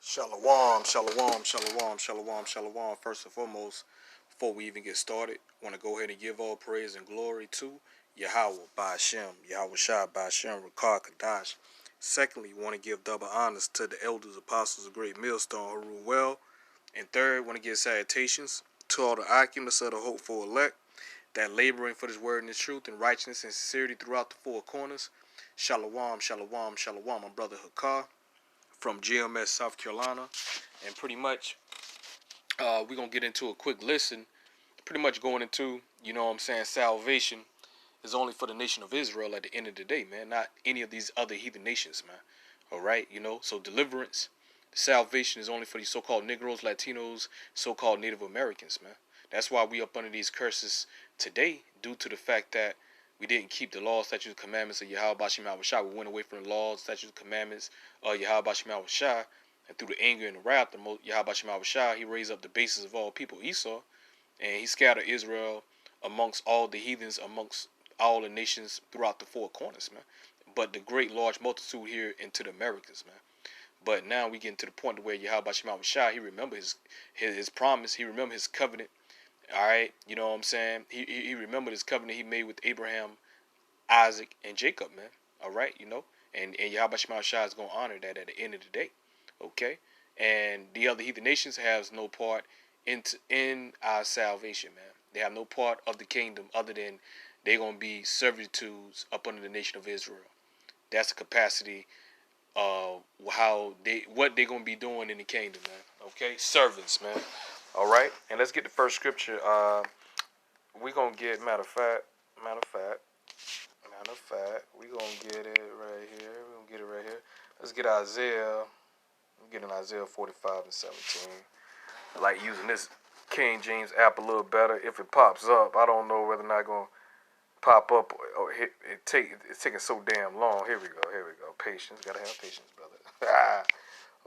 Shalom, shalom, shalom, shalom, shalom. First and foremost, before we even get started, I want to go ahead and give all praise and glory to Yahawah, bahasham, Yahawashi, bahasham, Rakar, Kadash. Secondly, we want to give double honors to the Elders Apostles of Great Millstone who rule well. And third, want to give salutations to all the occupants of the hopeful elect that laboring for this word and this truth and righteousness and sincerity throughout the four corners. Shalom, shalom, shalom. My brother Hakar from GMS, South Carolina, and pretty much we're going to get into a quick listen, pretty much going into, salvation is only for the nation of Israel at the end of the day, man, not any of these other heathen nations, man. All right, so deliverance, salvation is only for these so-called Negroes, Latinos, so-called Native Americans, man. That's why we up under these curses today, due to the fact that we didn't keep the laws, statutes, commandments of Yahawashi. We went away from the laws, statutes, commandments of Yahawashi. And through the anger and the wrath of Yahawashi, he raised up the basis of all people, Esau. And he scattered Israel amongst all the heathens, amongst all the nations throughout the four corners, man. But the great large multitude here into the Americas, man. But now we get to the point where Yahawashi, he remembers his promise. He remembered his covenant. All right, you know what I'm saying? He remembered his covenant he made with Abraham, Isaac, and Jacob, man. All right, and Yahawashi is going to honor that at the end of the day. Okay? And the other heathen nations has no part in our salvation, man. They have no part of the kingdom other than they're going to be servitudes up under the nation of Israel. That's the capacity of what they're going to be doing in the kingdom, man. Okay? Servants, man. All right? And let's get the first scripture. We're going to get, matter of fact, we're going to get it right here. Let's get Isaiah. I'm getting Isaiah 45 and 17. I like using this King James app a little better. If it pops up, I don't know whether or not it's going to pop up or it's taking so damn long. Here we go. Patience. Got to have patience, brother.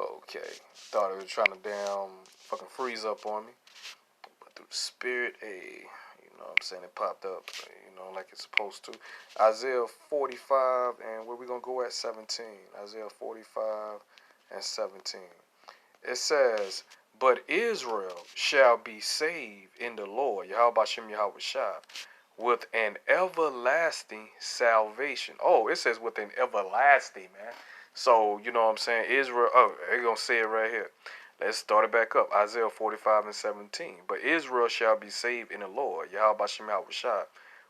Okay. Thought it was trying to damn fucking freeze up on me. But through the spirit, you know what I'm saying, it popped up, like it's supposed to. Isaiah 45, and where we going to go at 17? Isaiah 45 and 17. It says, but Israel shall be saved in the Lord, Yahawashi, with an everlasting salvation. Oh, it says with an everlasting, man. So, you know what I'm saying? Israel, they're going to say it right here. Let's start it back up. Isaiah 45 and 17. But Israel shall be saved in the Lord, Yahawashi,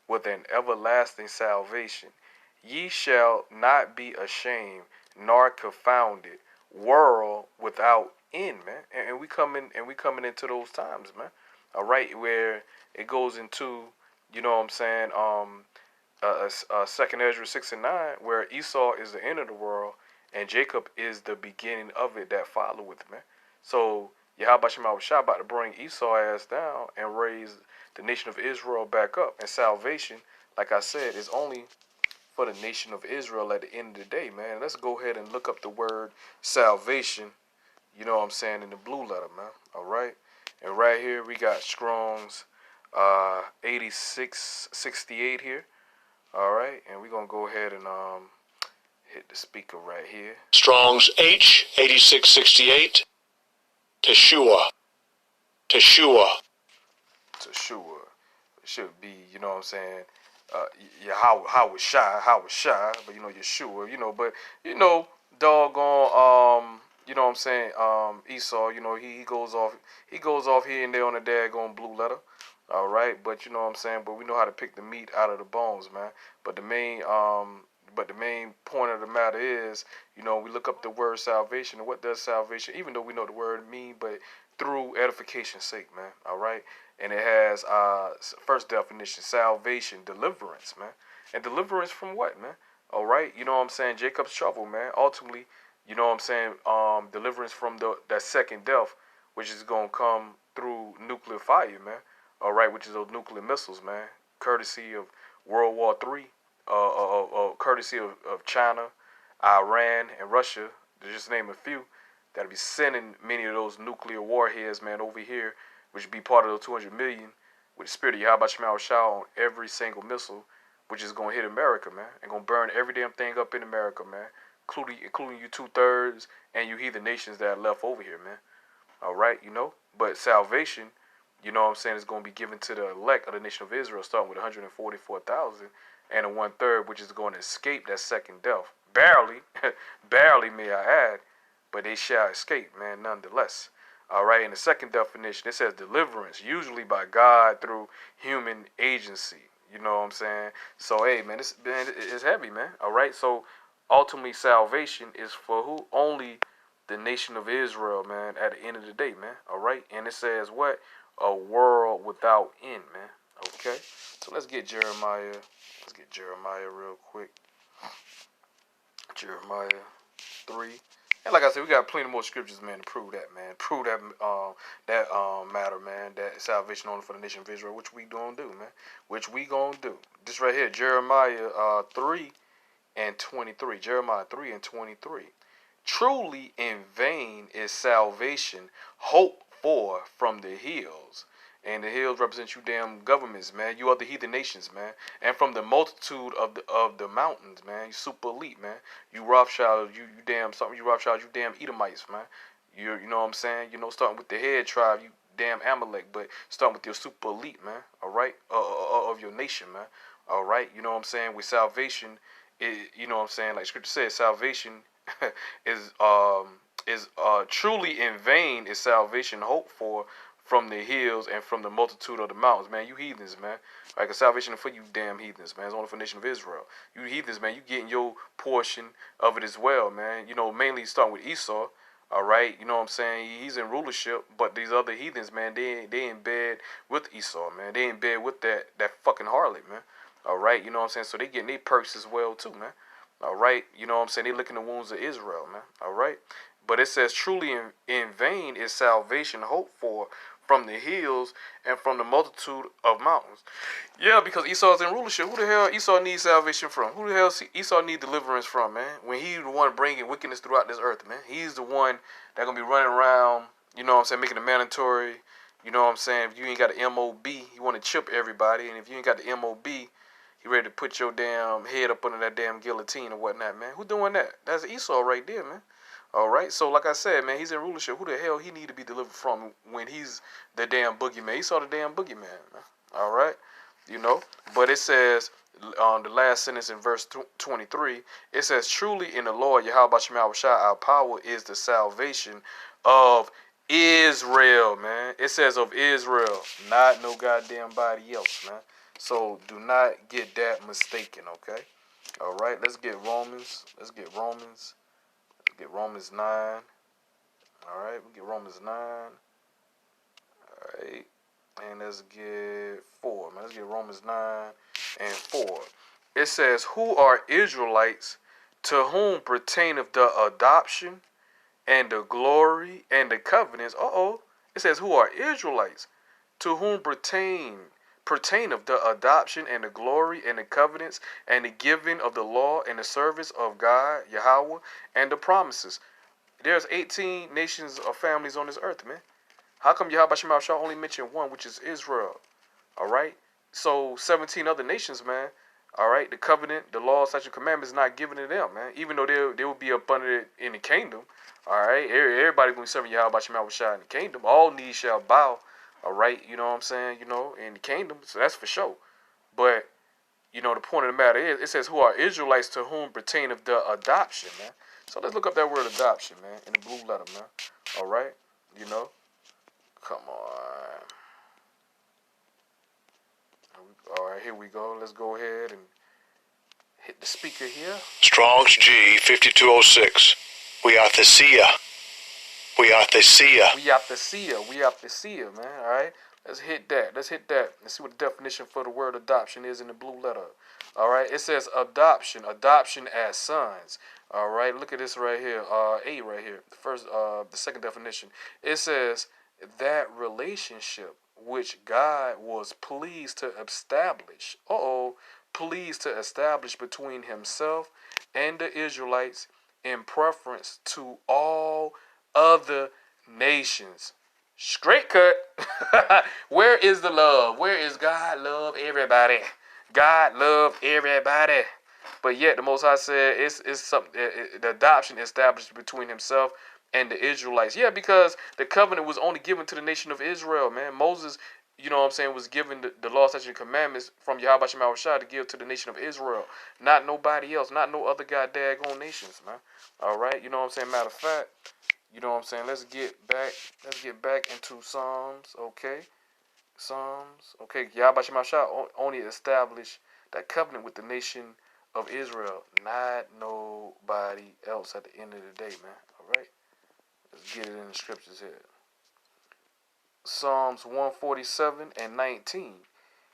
with an everlasting salvation. Ye shall not be ashamed, nor confounded, world without end, man. And we coming into those times, man. All right, where it goes into, you know what I'm saying, 2nd Ezra 6 and 9, where Esau is the end of the world and Jacob is the beginning of it that followeth, man. So Yahawashi about to bring Esau ass down and raise the nation of Israel back up. And salvation, like I said, is only for the nation of Israel at the end of the day, man. Let's go ahead and look up the word salvation, you know what I'm saying, in the blue letter, man. All right. And right here we got Strong's 8668 here. All right. And we're going to go ahead and hit the speaker right here. Strong's H8668. Teshua. It should be, you know what I'm saying, Yahawashi, but Yeshua, but doggone, you know what I'm saying, Esau, he goes off here and there on the daggone blue letter. All right, but you know what I'm saying, but we know how to pick the meat out of the bones, man. But the main point of the matter is, we look up the word salvation and what does salvation, even though we know the word mean, but through edification's sake, man. All right. And it has first definition, salvation, deliverance, man. And deliverance from what, man? All right. You know what I'm saying? Jacob's trouble, man. Ultimately, you know what I'm saying? Deliverance from that second death, which is going to come through nuclear fire, man. All right. Which is those nuclear missiles, man. Courtesy of World War III, courtesy of China, Iran, and Russia, to just name a few, that'll be sending many of those nuclear warheads, man, over here, which would be part of those 200 million, with the spirit of Yahawashi on every single missile, which is going to hit America, man, and going to burn every damn thing up in America, man. including you 2/3 and you heathen nations that are left over here, man. All right, but salvation, what I'm saying, is going to be given to the elect of the nation of Israel, starting with 144,000 and a 1/3, which is going to escape that second death. Barely, barely, may I add, but they shall escape, man, nonetheless. All right, in the second definition, it says deliverance, usually by God through human agency. You know what I'm saying? So, hey, man, it's heavy, man. All right, so ultimately, salvation is for who? Only the nation of Israel, man, at the end of the day, man. All right, and it says what? A world without end, man. Okay, so let's get Jeremiah. Let's get Jeremiah real quick. Jeremiah 3. And like I said, we got plenty more scriptures, man, to prove that, man. Prove that matter, man. That salvation only for the nation of Israel, which we gonna do, man. Which we gonna do. This right here, Jeremiah 3 and 23. Jeremiah 3 and 23. Truly in vain is salvation hoped for from the hills. And the hills represent you damn governments, man. You are the heathen nations, man. And from the multitude of the mountains, man. You super elite, man. You Rothschild, you damn something. You Rothschild, you damn Edomites, man. You know what I'm saying? Starting with the head tribe, you damn Amalek, but starting with your super elite, man. All right, of your nation, man. All right, you know what I'm saying? With salvation, you know what I'm saying? Like Scripture says, salvation is truly in vain is salvation hoped for from the hills and from the multitude of the mountains, man. You heathens, man. Like a salvation for you damn heathens, man. It's only for the nation of Israel. You heathens, man. You getting your portion of it as well, man. Mainly starting with Esau. All right, you know what I'm saying? He's in rulership, but these other heathens, man, they in bed with Esau, man. They in bed with that fucking harlot, man. All right, you know what I'm saying? So they getting their perks as well too, man. All right, you know what I'm saying? They licking the wounds of Israel, man. All right, but it says truly in vain is salvation hoped for from the hills and from the multitude of mountains. Yeah, because Esau's in rulership. Who the hell Esau needs salvation from? Who the hell Esau need deliverance from, man? When he's the one bringing wickedness throughout this earth, man. He's the one that gonna be running around, you know what I'm saying, making it mandatory. You know what I'm saying? If you ain't got the MOB, he want to chip everybody. And if you ain't got the MOB, he ready to put your damn head up under that damn guillotine or whatnot, man. Who doing that? That's Esau right there, man. All right, so like I said, man, he's in rulership. Who the hell he need to be delivered from when he's the damn boogeyman? He saw the damn boogeyman, man. All right, But it says on the last sentence in verse 23, it says, "Truly in the Lord Yahawashi our power is the salvation of Israel, man." It says of Israel, not no goddamn body else, man. So do not get that mistaken, okay? All right, let's get Romans. Get Romans 9. All right, we get Romans 9. All right, and let's get 4, man. Let's get Romans 9 and 4. It says, "Who are Israelites to whom pertaineth the adoption and the glory and the covenants?" It says, "Who are Israelites to whom pertaineth the adoption and the glory and the covenants and the giving of the law and the service of God, Yahawah, and the promises." There's 18 nations or families on this earth, man. How come Yahawashi only mentioned one, which is Israel? All right. So 17 other nations, man. All right. The covenant, the law, such a commandment is not given to them, man. Even though they will be up under it in the kingdom. All right. Everybody gonna be serving Yahawashi in the kingdom. All knees shall bow. All right. You know what I'm saying? In the kingdom. So that's for sure. But the point of the matter is, it says, "Who are Israelites to whom pertaineth the adoption," man. So let's look up that word adoption, man, in the blue letter, man. All right, come on. All right, here we go. Let's go ahead and hit the speaker here. Strong's G 5206. We are Thesia. We are Thesia. We are Thesia, man. All right, let's hit that. Let's see what the definition for the word adoption is in the blue letter. All right, it says adoption as sons. All right, look at this right here. A right here. The second definition. It says that relationship which God was pleased to establish. Pleased to establish between Himself and the Israelites in preference to all other nations. Straight cut. Where is the love? Where is God love everybody? God love everybody. But yet the Most High said it's something. The adoption established between Himself and the Israelites. Yeah, because the covenant was only given to the nation of Israel, man. Moses, you know what I'm saying, was given the law, statutes, and commandments from Yahawashi to give to the nation of Israel, not nobody else, not no other goddamn nations, man. All right, you know what I'm saying. Matter of fact, you know what I'm saying. Let's get back into Psalms, okay. Psalms, okay. Yahawashi only established that covenant with the nation of Israel, not nobody else at the end of the day, man. All right. Let's get it in the scriptures here. Psalms 147:19.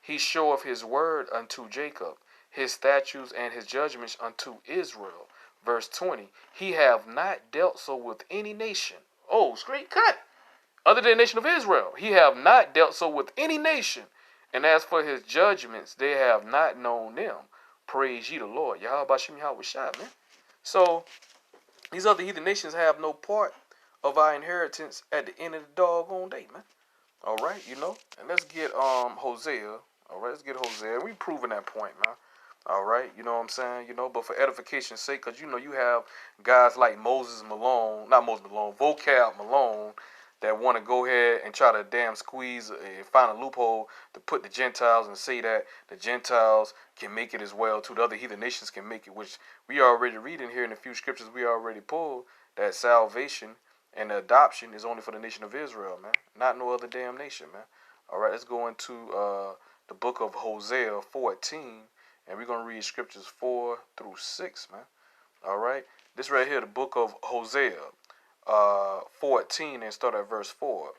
He showeth his word unto Jacob, his statutes and his judgments unto Israel. Verse 20. He have not dealt so with any nation. Oh, straight cut. Other than the nation of Israel. He have not dealt so with any nation. And as for his judgments, they have not known them. Praise ye the Lord. Yahawashi, Yahawashi, man. So, these other heathen nations have no part of our inheritance at the end of the doggone day, man. All right, you know, and let's get Hosea. All right, let's get Hosea. We proving that point, man. All right, you know what I'm saying, you know, but for edification's sake, because you know you have guys like Moses Malone, not Moses Malone, Vocab Malone, that want to go ahead and try to damn squeeze and find a loophole to put the Gentiles and say that the Gentiles can make it as well too. The other heathen nations can make it, which we already reading here in a few scriptures we already pulled, that salvation and the adoption is only for the nation of Israel, man. Not no other damn nation, man. All right, let's go into the book of Hosea 14, and we're going to read scriptures 4 through 6, man. All right, this right here, the book of Hosea 14, and start at verse 4.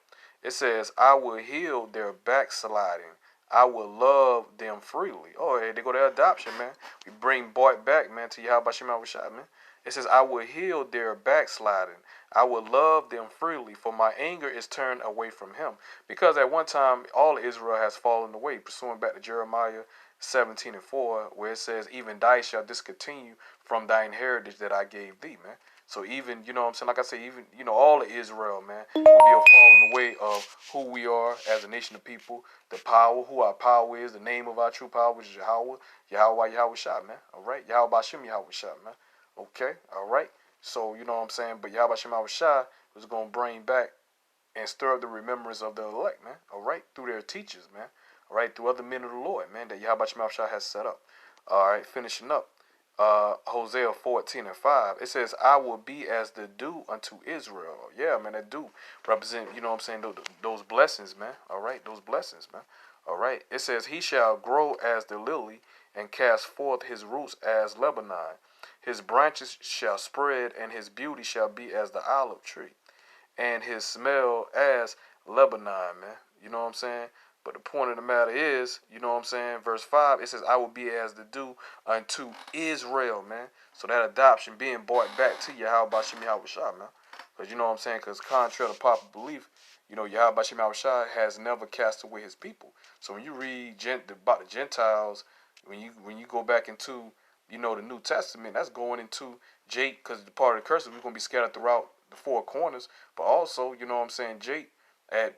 It says, I will heal their backsliding. I will love them freely. Oh, hey, they go to adoption, man. We bring Bart back, man, to Yahawashi, man. It says, I will heal their backsliding. I will love them freely, for my anger is turned away from him. Because at one time, all Israel has fallen away, pursuing back to Jeremiah 17:4, where it says, even thy shall discontinue from thine heritage that I gave thee, man. So even, you know what I'm saying, like I say, even, you know, all of Israel, man, will be a falling away of who we are as a nation of people, the power, who our power is, the name of our true power, which is Yahawah, Yahawashi, man. All right, Bahasham, Yahawashi, man. Okay, all right. So, you know what I'm saying, but Yahawashi was going to bring back and stir up the remembrance of the elect, man. All right, through their teachers, man. All right, through other men of the Lord, man, that Yahawashi has set up. All right, finishing up. Hosea 14:5. It says, I will be as the dew unto Israel. Yeah, man, that dew represent, you know what I'm saying, those blessings, man. All right, those blessings, man. All right. It says, he shall grow as the lily and cast forth his roots as Lebanon. His branches shall spread, and his beauty shall be as the olive tree, and his smell as Lebanon, man. You know what I'm saying? But the point of the matter is, you know what I'm saying, verse 5, it says, I will be as the dew unto Israel, man. So that adoption being brought back to Yahawashi, man. Because you know what I'm saying? Because contrary to popular belief, you know, Yahawashi has never cast away his people. So when you read about the Gentiles, when you go back into, you know, the New Testament, that's going into Jake, because the part of the curses, we're going to be scattered throughout the four corners. But also, you know what I'm saying, Jake,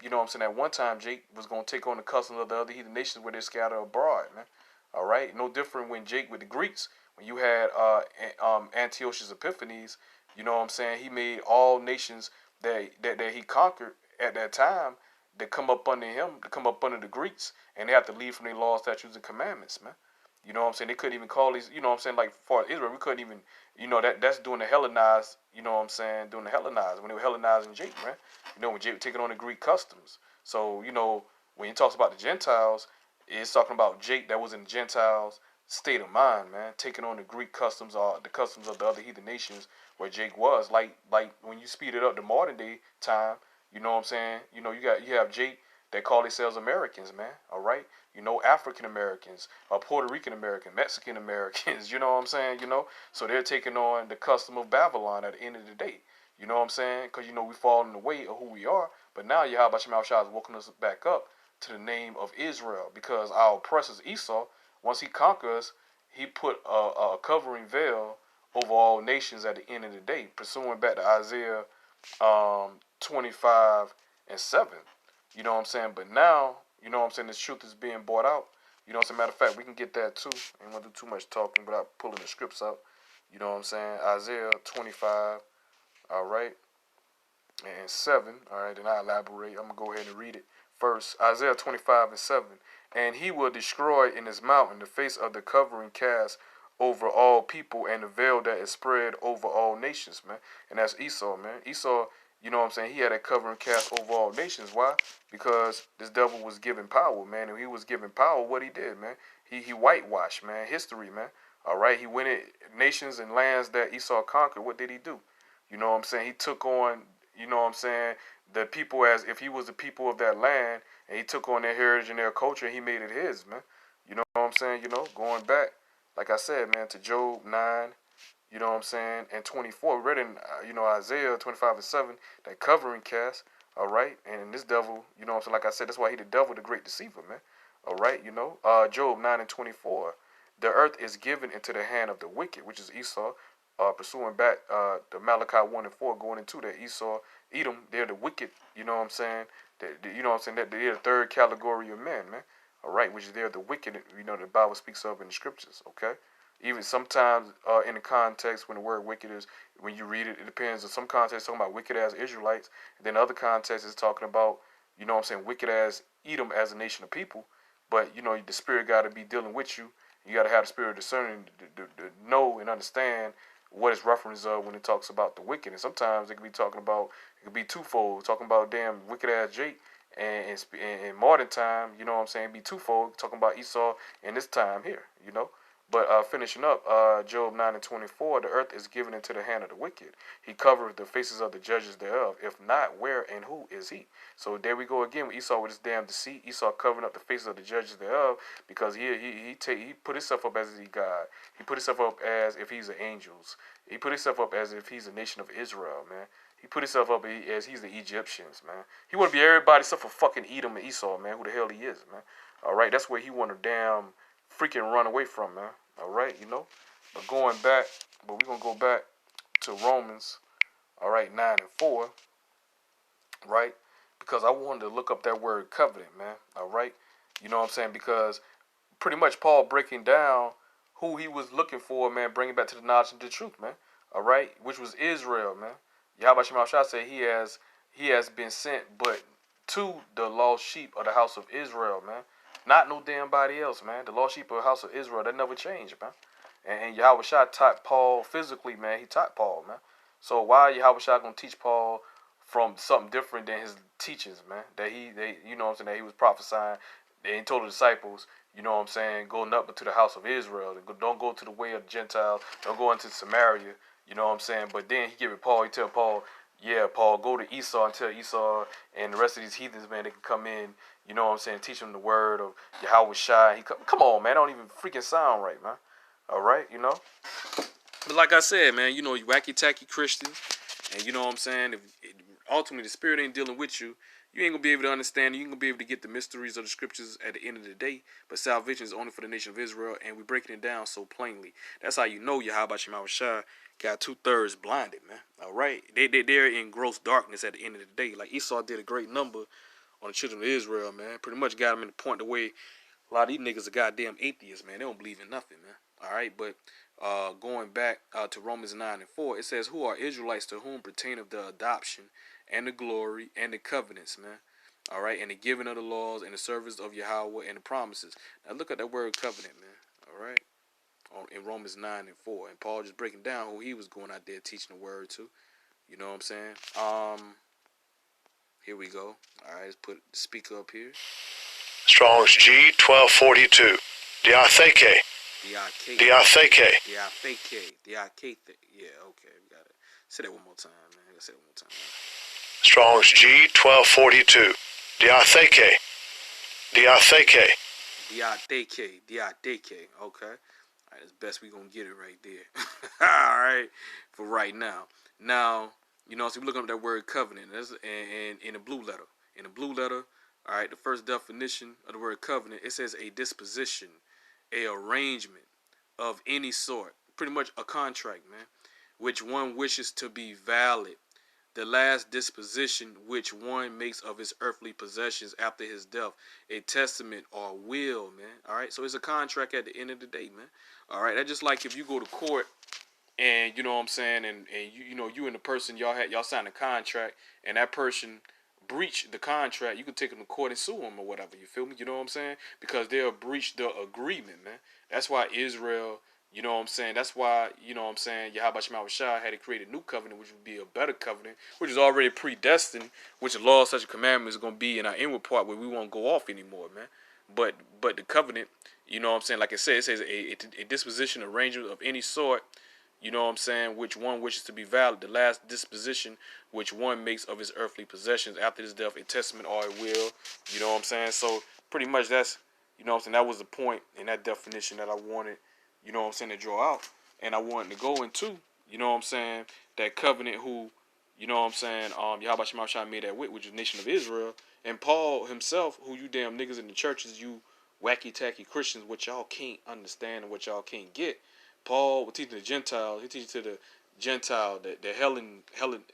you know what I'm saying, at one time, Jake was going to take on the customs of the other heathen nations where they're scattered abroad, man. All right? No different when Jake with the Greeks, when you had Antiochus Epiphanes, you know what I'm saying, he made all nations that he conquered at that time that come up under him, to come up under the Greeks, and they have to leave from their laws, statutes, and commandments, man. You know what I'm saying? They couldn't even call these, you know what I'm saying, like for Israel, we couldn't even, you know, that's doing the Hellenized, you know what I'm saying, doing the Hellenized, when they were Hellenizing Jake, man. You know, when Jake was taking on the Greek customs. So, you know, when he talks about the Gentiles, it's talking about Jake that was in the Gentiles' state of mind, man, taking on the Greek customs or the customs of the other heathen nations where Jake was. Like when you speed it up to modern day time, you know what I'm saying, you know, you have Jake that call themselves Americans, man. All right, you know, African Americans, Puerto Rican American, Mexican Americans. You know what I'm saying? You know, so they're taking on the custom of Babylon at the end of the day. You know what I'm saying? Because you know we fall in the way of who we are. But now Yahawashi is woken us back up to the name of Israel, because our oppressors Esau, once he conquers, he put a covering veil over all nations at the end of the day, pursuing back to Isaiah 25:7. You know what I'm saying? But now, you know what I'm saying, this truth is being brought out. You know, as a matter of fact, we can get that too. I ain't gonna do too much talking without pulling the scripts out. You know what I'm saying? Isaiah 25, all right, and 7. All right, then I elaborate. I'm gonna go ahead and read it first. Isaiah 25 and 7. And he will destroy in his mountain the face of the covering cast over all people and the veil that is spread over all nations, man. And that's Esau, man. Esau, you know what I'm saying? He had that covering cast over all nations. Why? Because this devil was given power, man. And he was given power, what he did, man. He whitewashed, man. History, man. All right. He went in nations and lands that Esau conquered. What did he do? You know what I'm saying? He took on, you know what I'm saying, the people as if he was the people of that land, and he took on their heritage and their culture, and he made it his, man. You know what I'm saying? You know, going back, like I said, man, to Job 9, you know what I'm saying, and 24. We read in, you know, Isaiah 25 and 7, that covering cast, all right? And this devil, you know what I'm saying, like I said, that's why he the devil, the great deceiver, man. All right, you know, Job 9 and 24. The earth is given into the hand of the wicked, which is Esau, pursuing back the Malachi 1 and 4, going into that Esau, Edom, they're the wicked, you know what I'm saying? You know what I'm saying? That they're the third category of men, man. All right, which is they're the wicked, you know, the Bible speaks of in the scriptures, okay? Even sometimes in the context when the word wicked is, when you read it, it depends. In some contexts, talking about wicked as Israelites. And then other contexts is talking about, you know what I'm saying, wicked as Edom as a nation of people. But, you know, the spirit got to be dealing with you. You got to have the spirit of discerning to know and understand what it's reference of when it talks about the wicked. And sometimes it could be talking about, it could be twofold, talking about damn wicked ass Jake. And in modern time, you know what I'm saying, be twofold, talking about Esau in this time here, you know. But finishing up, Job 9 and 24, the earth is given into the hand of the wicked. He covered the faces of the judges thereof. If not, where and who is he? So there we go again with Esau with his damn deceit. Esau covering up the faces of the judges thereof because he put himself up as he God. He put himself up as if he's the angels. He put himself up as if he's the nation of Israel, man. He put himself up as he's the Egyptians, man. He want to be everybody except for fucking Edom and Esau, man. Who the hell he is, man. All right, that's where he want to damn freaking run away from, man. All right, you know. But going back, but we're going to go back to Romans, all right, 9 and 4, right? Because I wanted to look up that word covenant, man. All right. You know what I'm saying? Because pretty much Paul breaking down who he was looking for, man, bringing back to the knowledge of the truth, man. All right, which was Israel, man. Yahawashi said he has been sent, but to the lost sheep of the house of Israel, man. Not no damn body else, man. The lost sheep of the house of Israel, that never changed, man. And Yahawashi taught Paul physically, man. He taught Paul, man. So why Yahawashi gonna teach Paul from something different than his teachings, man? That you know what I'm saying, that he was prophesying. And he told the disciples, you know what I'm saying, go up to the house of Israel. Don't go to the way of the Gentiles. Don't go into Samaria. You know what I'm saying? But then he give it Paul. He tell Paul, yeah, Paul, go to Esau and tell Esau and the rest of these heathens, man, they can come in. You know what I'm saying? Teach them the word of Yahawashi. Come on, man. Don't even freaking sound right, man. All right, you know? But like I said, man, you know, you wacky-tacky Christians. And you know what I'm saying? If ultimately the spirit ain't dealing with you, you ain't going to be able to understand. You ain't going to be able to get the mysteries of the scriptures at the end of the day. But salvation is only for the nation of Israel. And we're breaking it down so plainly. That's how you know Yahawashi got 2/3 blinded, man. All right? They're in gross darkness at the end of the day. Like Esau did a great number on the children of Israel, man. Pretty much got them in the point the way a lot of these niggas are goddamn atheists, man. They don't believe in nothing, man. All right? But going back to Romans 9 and 4, it says, who are Israelites to whom pertain of the adoption and the glory and the covenants, man. All right, and the giving of the laws and the service of Yahawah and the promises. Now look at that word covenant, man. All right, in Romans 9 and 4, and Paul just breaking down who he was going out there teaching the word to. You know what I'm saying? Here we go. All right, let's put the speaker up here. Strong's G 1242. Diatheke. Diatheke. Yeah, okay, we got it. Say that one more time, man. I gotta say it one more time, man. Strong's G 1242. Diatheke. Okay. All right, that's best we gonna get it right there. All right, for right now. Now, you know, so we looking up that word covenant. That's and in the blue letter. In the blue letter, all right, the first definition of the word covenant, it says a disposition, a arrangement of any sort, pretty much a contract, man, which one wishes to be valid, the last disposition which one makes of his earthly possessions after his death, a testament or will, man. All right, so it's a contract at the end of the day, man. All right, that's just like if you go to court and you know what I'm saying, and you and the person y'all signed a contract, and that person breached the contract, you can take them to court and sue them or whatever. You feel me? You know what I'm saying? Because they'll breach the agreement, man. That's why Israel. You know what I'm saying? That's why, you know what I'm saying, Yahawashi had to create a new covenant, which would be a better covenant, which is already predestined, which the law of such a commandment is going to be in our inward part where we won't go off anymore, man. But the covenant, you know what I'm saying, like I said, it says a disposition, arrangement of any sort, you know what I'm saying, which one wishes to be valid, the last disposition which one makes of his earthly possessions after his death, a testament or a will, you know what I'm saying? So pretty much that's, you know what I'm saying, that was the point in that definition that I wanted, you know what I'm saying, to draw out. And I wanted to go into, you know what I'm saying, that covenant who, you know what I'm saying, Yahweh Shema made that with, which is the nation of Israel. And Paul himself, who you damn niggas in the churches, you wacky tacky Christians, what y'all can't understand and what y'all can't get. Paul was teaching the Gentiles. He teaches to the Gentile, the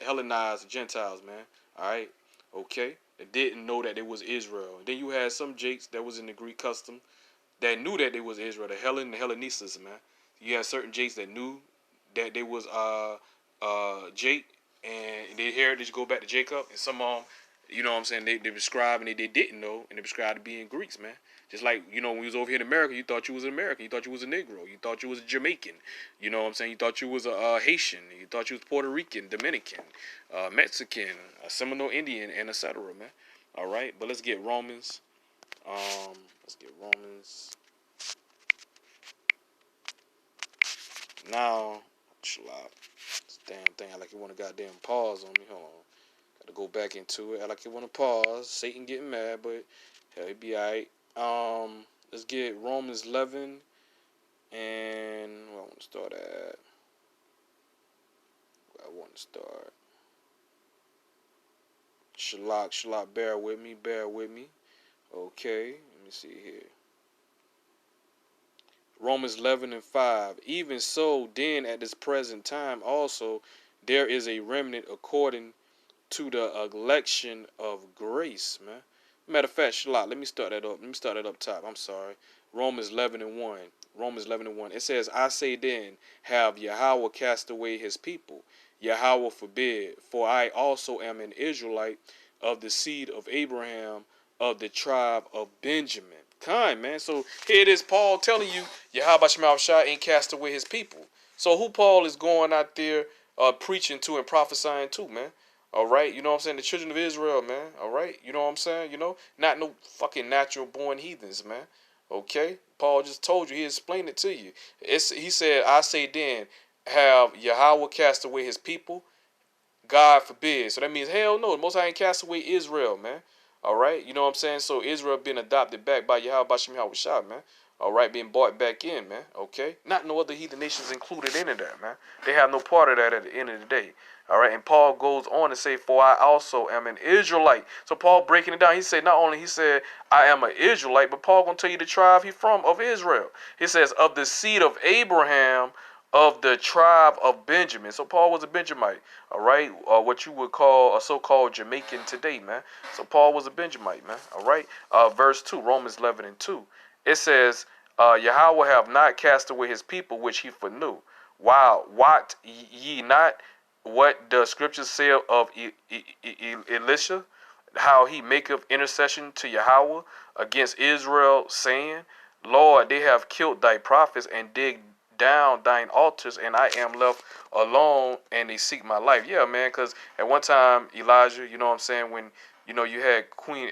Hellenized Gentiles, man. All right, okay. That didn't know that it was Israel. And then you had some Jakes that was in the Greek custom that knew that they was Israel. The Hellenistas, man. You had certain Jakes that knew that they was Jake, and their heritage go back to Jacob. And some of them, you know what I'm saying, they describe and they didn't know, and they described to being Greeks, man. Just like, you know, when you was over here in America, you thought you was an American. You thought you was a Negro. You thought you was a Jamaican. You know what I'm saying? You thought you was a Haitian. You thought you was Puerto Rican, Dominican, Mexican, a Seminole Indian, and etc., man. All right, but let's get Romans. Let's get Romans. Now, this damn thing, I like it want to goddamn pause on me. Hold on. Got to go back into it. I like it want to pause. Satan getting mad, but hell, it be alright. Let's get Romans 11, and where I want to start at. Where I want to start. Shalak, bear with me. Okay, let me see here. Romans 11 and 5. Even so, then at this present time also, there is a remnant according to the election of grace, man. Matter of fact, Shalak, let me start that up top. I'm sorry. Romans 11 and 1. Romans 11 and 1. It says, I say then, have Yahawah cast away his people? Yahawah forbid, for I also am an Israelite of the seed of Abraham, of the tribe of Benjamin. Kind, man. So here it is, Paul telling you, Yahweh Shema Shai ain't cast away his people. So who Paul is going out there preaching to and prophesying to, man? All right, you know what I'm saying? The children of Israel, man. All right, you know what I'm saying? You know, not no fucking natural born heathens, man. Okay, Paul just told you. He explained it to you. He said, I say then, have Yahawah cast away his people? God forbid. So that means, hell no. The Most High ain't cast away Israel, man. All right, you know what I'm saying? So Israel being adopted back by Yahweh Bashem Yahawashi, man. All right, being bought back in, man. Okay, not no other heathen nations included into that, man. They have no part of that at the end of the day. All right, and Paul goes on to say, for I also am an Israelite. So Paul breaking it down, he said, not only he said, I am an Israelite, but Paul gonna tell you the tribe he from, of Israel. He says, of the seed of Abraham, of the tribe of Benjamin. So Paul was a Benjamite, all right, what you would call a so-called Jamaican today, man. So Paul was a Benjamite, man, all right. Verse 2, Romans 11 and 2. It says, Yahawah have not cast away his people, which he foreknew. Wow, wot ye not what the scriptures say of Elisha, how he maketh intercession to Yahawah against Israel, saying, Lord, they have killed thy prophets and digged down thine altars, and I am left alone, and they seek my life. Yeah, man, because at one time, Elijah, you know what I'm saying, when, you know, you had Queen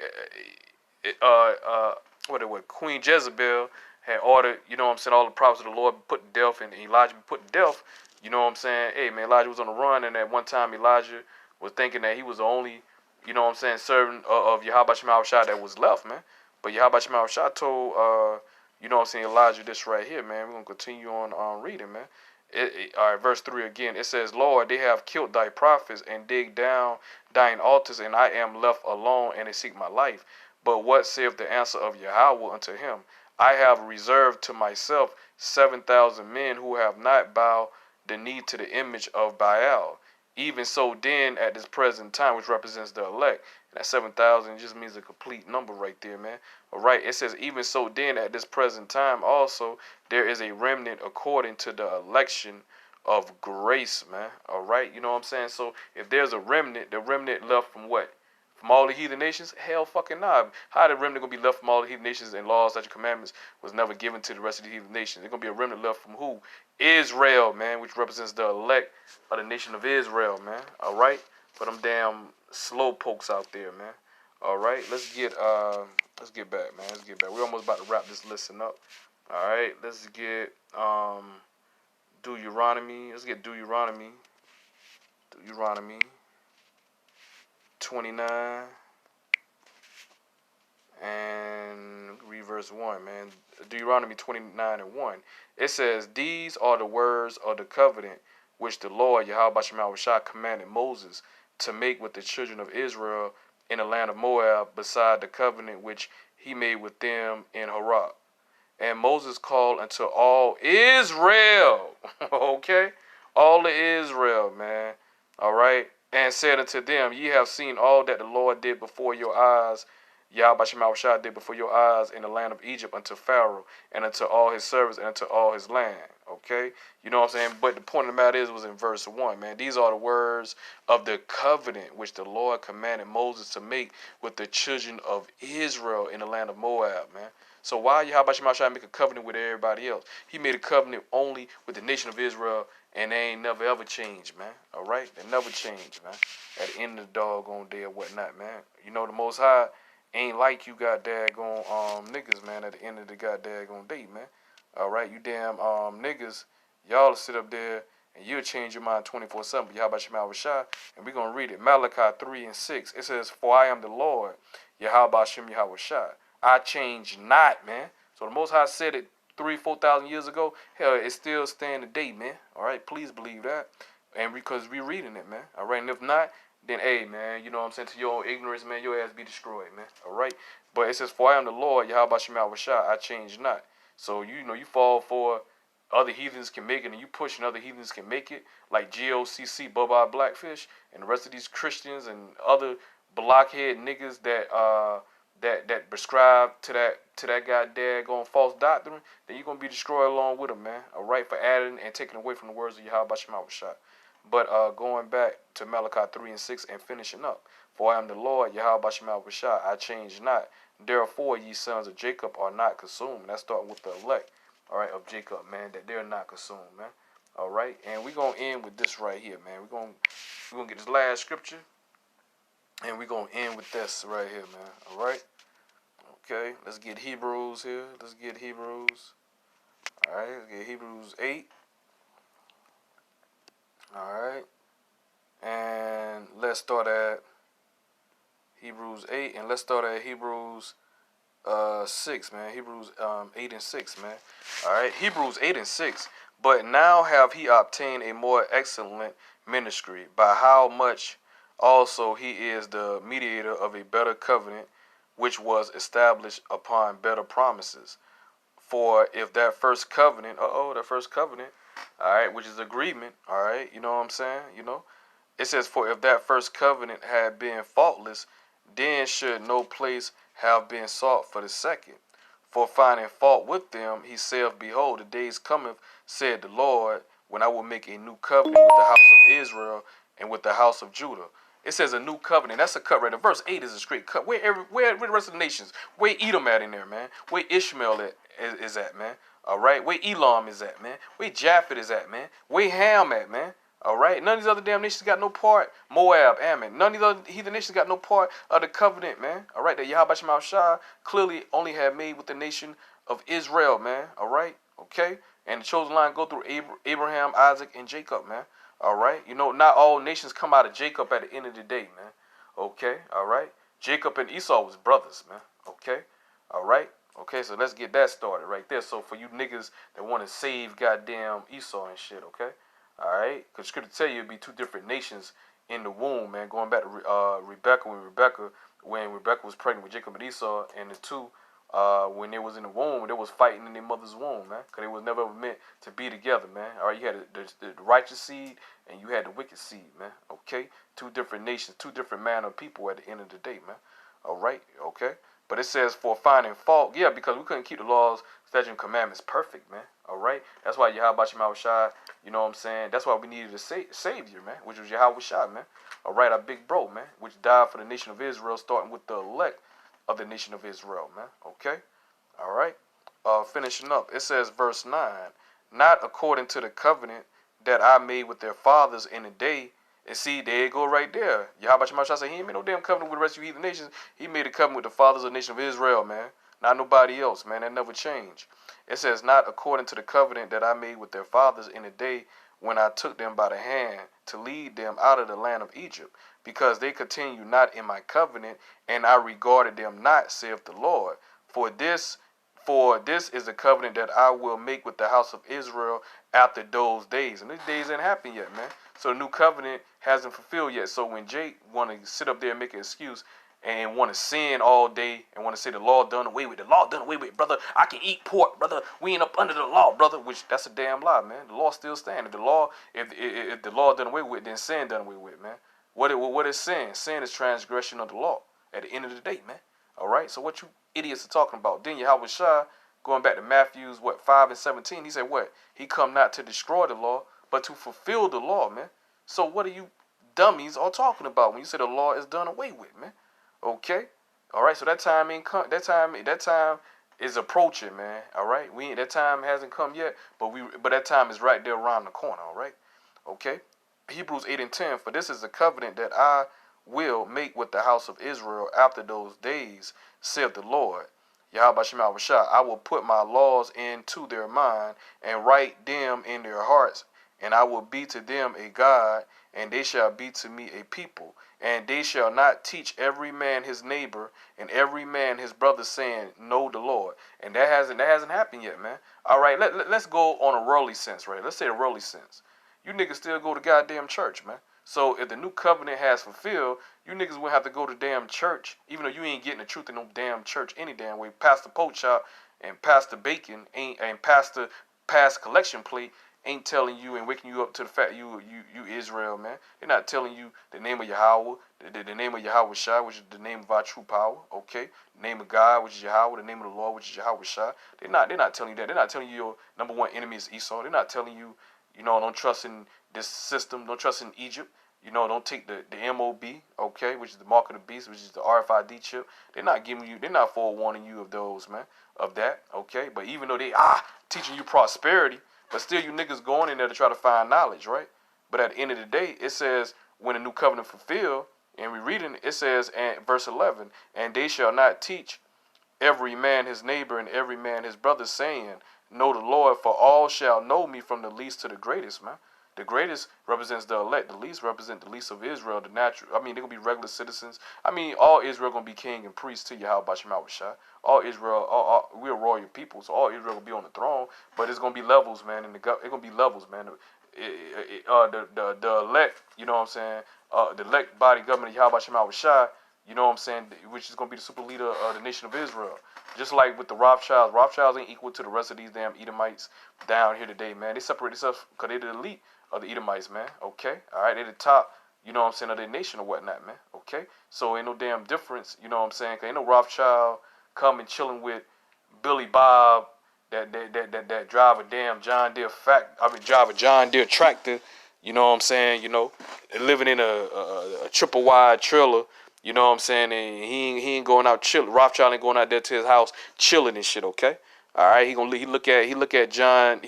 Queen Jezebel had ordered, you know what I'm saying, all the prophets of the Lord put to death, and Elijah put to death. You know what I'm saying? Hey, man, Elijah was on the run, and at one time Elijah was thinking that he was the only, you know what I'm saying, servant of Yahweh Shema Shai that was left, man. But Yahweh Shema Shai told, you know what I'm saying, Elijah this right here, man. We're going to continue on reading, man. All right, verse 3 again. It says, Lord, they have killed thy prophets and digged down thine altars, and I am left alone, and they seek my life. But what saith the answer of Yahawah unto him? I have reserved to myself 7,000 men who have not bowed the knee to the image of Baal. even so then at this present time, which represents the elect. And that 7,000 just means a complete number right there, man. All right, it says, even so then at this present time also, there is a remnant according to the election of grace, man. All right, you know what I'm saying? So if there's a remnant, the remnant left from what? From all the heathen nations? Hell fucking nah. How the remnant gonna be left from all the heathen nations, and laws, such commandments was never given to the rest of the heathen nations? There's gonna be a remnant left from who? Israel, man, which represents the elect of the nation of Israel, man. All right, for them damn slow pokes out there, man. All right, let's get back, man. Let's get back. We're almost about to wrap this lesson up. All right, let's get Deuteronomy. Let's get Deuteronomy 29 and read verse 1, man. Deuteronomy 29 and 1. It says, these are the words of the covenant which the Lord, Yahawashi, commanded Moses to make with the children of Israel in the land of Moab, beside the covenant which he made with them in Horeb. And Moses called unto all Israel, okay? All of Israel, man, all right? And said unto them, ye have seen all that the Lord did before your eyes, Yahawashi did before your eyes in the land of Egypt unto Pharaoh and unto all his servants and unto all his land, okay? You know what I'm saying? But the point of the matter is, was in verse 1, man. These are the words of the covenant which the Lord commanded Moses to make with the children of Israel in the land of Moab, man. So why Yahawashi make a covenant with everybody else? He made a covenant only with the nation of Israel, and they ain't never ever changed, man. All right? They never changed, man. At the end of the doggone day or whatnot, man. You know, the Most High ain't like you got daggone niggas, man, at the end of the goddamn day, man. All right? You damn niggas, y'all sit up there and you'll change your mind 24/7. But Yahawashi, and we're going to read it. Malachi 3 and 6. It says, for I am the Lord, Yahawashi. I change not, man. So the Most High said it 3,000-4,000 years ago. Hell, it still stand today, man. All right, please believe that. And because we reading it, man. All right, and if not, then hey, man, you know what I'm saying, to your own ignorance, man, your ass be destroyed, man. All right, but it says, for I am the Lord, Yahawashi, I change not. So you know you fall for other heathens can make it, and you pushing other heathens can make it, like GOCC, Bubba Blackfish, and the rest of these Christians and other blockhead niggas that prescribe to that goddamn false doctrine, then you're gonna be destroyed along with them, man. All right, for adding and taking away from the words of Yahawashi. But going back to Malachi 3 and 6 and finishing up, for I am the Lord, Yahawashi, I change not. Therefore, ye sons of Jacob are not consumed. And that's starting with the elect, all right, of Jacob, man, that they're not consumed, man. All right, and we're gonna end with this right here, man. We're gonna get this last scripture, and we're gonna end with this right here, man. All right. Okay, let's get Hebrews here. Let's get Hebrews. All right, let's get Hebrews 8. All right, and let's start at Hebrews 8, and let's start at Hebrews 6, man. Hebrews 8 and 6, man. All right, Hebrews 8 and 6. But now have he obtained a more excellent ministry, by how much also he is the mediator of a better covenant, which was established upon better promises. For if that first covenant, all right, which is agreement, all right, you know what I'm saying, you know, it says, for if that first covenant had been faultless, then should no place have been sought for the second. For finding fault with them, he saith, behold, the days cometh, said the Lord, when I will make a new covenant with the house of Israel and with the house of Judah. It says a new covenant. That's a cut right there. Verse 8 is a straight cut. Where the rest of the nations? Where Edom at in there, man? Where Ishmael is at, man? All right. Where Elam is at, man? Where Japheth is at, man? Where Ham at, man? All right. None of these other damn nations got no part. Moab, Ammon. None of these other heathen nations got no part of the covenant, man. All right. That Yahawashi clearly only had made with the nation of Israel, man. All right. Okay. And the chosen line go through Abraham, Isaac, and Jacob, man. All right. You know, not all nations come out of Jacob at the end of the day, man. Okay. All right. Jacob and Esau was brothers, man. Okay. All right. Okay. So let's get that started right there. So for you niggas that want to save goddamn Esau and shit, okay. All right. Because scripture tell you it'd be two different nations in the womb, man. Going back to Rebecca, when Rebecca was pregnant with Jacob and Esau, and the two when they was in the womb, they was fighting in their mother's womb, man, because they was never ever meant to be together, man. All right, you had the righteous seed and you had the wicked seed, man. Okay, two different nations, two different manner of people at the end of the day, man. All right, okay. But it says for finding fault, yeah, because we couldn't keep the laws, statutes, and commandments perfect, man. All right, that's why Yahawashi, you know what I'm saying? That's why we needed a savior, man, which was Yahawashi, man. All right, our big bro, man, which died for the nation of Israel, starting with the elect of the nation of Israel, man. Okay, all right. Finishing up, it says verse 9, not according to the covenant that I made with their fathers in the day. And see, there you go right there. Yahweh said he ain't made no damn covenant with the rest of you heathen nations. He made a covenant with the fathers of the nation of Israel, man. Not nobody else, man. That never changed. It says, not according to the covenant that I made with their fathers in the day when I took them by the hand to lead them out of the land of Egypt, because they continue not in my covenant, and I regarded them not, saith the Lord. For this is the covenant that I will make with the house of Israel after those days. And these days ain't happened yet, man. So the new covenant hasn't fulfilled yet. So when Jake want to sit up there and make an excuse and want to sin all day and want to say the law done away with, brother, I can eat pork, brother. We ain't up under the law, brother. Which that's a damn lie, man. The law still stands. If the law done away with, then sin done away with, man. What is sin? Sin is transgression of the law. At the end of the day, man. All right. So what you idiots are talking about? Then Yahawashi, going back to Matthew's 5:17, he said what? He come not to destroy the law, but to fulfill the law, man. So what are you dummies all talking about when you say the law is done away with, man? Okay, all right. So that time ain't come. That time is approaching, man. All right, that time hasn't come yet, but that time is right there around the corner. All right, okay. Hebrews 8:10. For this is the covenant that I will make with the house of Israel after those days, saith the Lord. Yahawashi, I will put my laws into their mind and write them in their hearts, and I will be to them a God, and they shall be to me a people. And they shall not teach every man his neighbor and every man his brother, saying, know the Lord. And that hasn't happened yet, man. All right, let's go on a worldly sense, right? Let's say a worldly sense. You niggas still go to goddamn church, man. So if the new covenant has fulfilled, you niggas will have to go to damn church, even though you ain't getting the truth in no damn church any damn way. Pastor Pochop and Pastor Bacon and Pastor Past Collection Plate ain't telling you and waking you up to the fact you Israel, man. They're not telling you the name of Yahawah, the name of Yahawashi, which is the name of our true power, okay? The name of God, which is Yahawah, the name of the Lord, which is Yahawashi. They're not telling you that. They're not telling you your number one enemy is Esau. They're not telling you, don't trust in this system, don't trust in Egypt. Don't take the MOB, okay, which is the mark of the beast, which is the RFID chip. They're not forewarning you of those, man, of that, okay? But even though they teaching you prosperity, but still you niggas going in there to try to find knowledge, right? But at the end of the day, it says when the new covenant fulfilled, and we reading it says, and verse 11, and they shall not teach every man his neighbor and every man his brother, saying, know the Lord, for all shall know me from the least to the greatest, man. The greatest represents the elect. The least represent the least of Israel, the natural. I mean, they're going to be regular citizens. I mean, all Israel going to be king and priest to Yahweh Shemawashah. All Israel, we're royal people, so all Israel will be on the throne. But it's going to be levels, man. It's going to be levels, man. The elect, you know what I'm saying? The elect body government of Yahweh Shemawashah, you know what I'm saying? Which is going to be the super leader of the nation of Israel. Just like with the Rothschilds. Rothschilds ain't equal to the rest of these damn Edomites down here today, man. They separate themselves because they're the elite of the Edomites, man. Okay? All right? They're the top, you know what I'm saying, of their nation or whatnot, man. Okay? So ain't no damn difference, you know what I'm saying? Cause ain't no Rothschild coming chilling with Billy Bob that drive a damn John Deere drive a John Deere tractor, you know what I'm saying, living in a triple wide trailer. You know what I'm saying? And he ain't going out chilling. Rothschild ain't going out there to his house chilling and shit, okay? All right, he look at John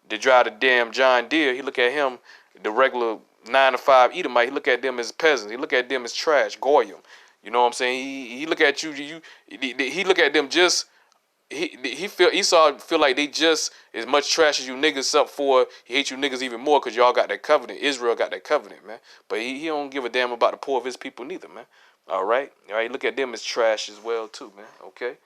to drive the damn John Deere. He look at him, the regular 9 to 5 Edomite. He look at them as peasants. He look at them as trash, goyim. You know what I'm saying? He look at he look at them just Esau feel like they just as much trash as you niggas up for. He hate you niggas even more because y'all got that covenant. Israel got that covenant, man. But he don't give a damn about the poor of his people neither, man. All right. Look at them as trash as well too, man. Okay.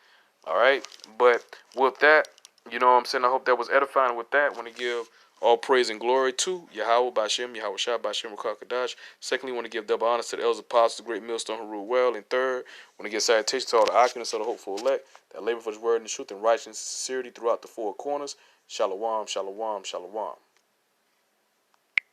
All right. But with that, you know what I'm saying, I hope that was edifying. With that, I want to give All praise and glory to Yahawah, bahasham, Yahawashi, bahasham, Rakakadash. Secondly, want to give double honors to the Elders Apostles of the Great Millstone who rule well. And third, want to give salutation to all the occupants of the hopeful elect that labor for His word and truth and righteousness and sincerity throughout the four corners. Shalom, shalom, shalom.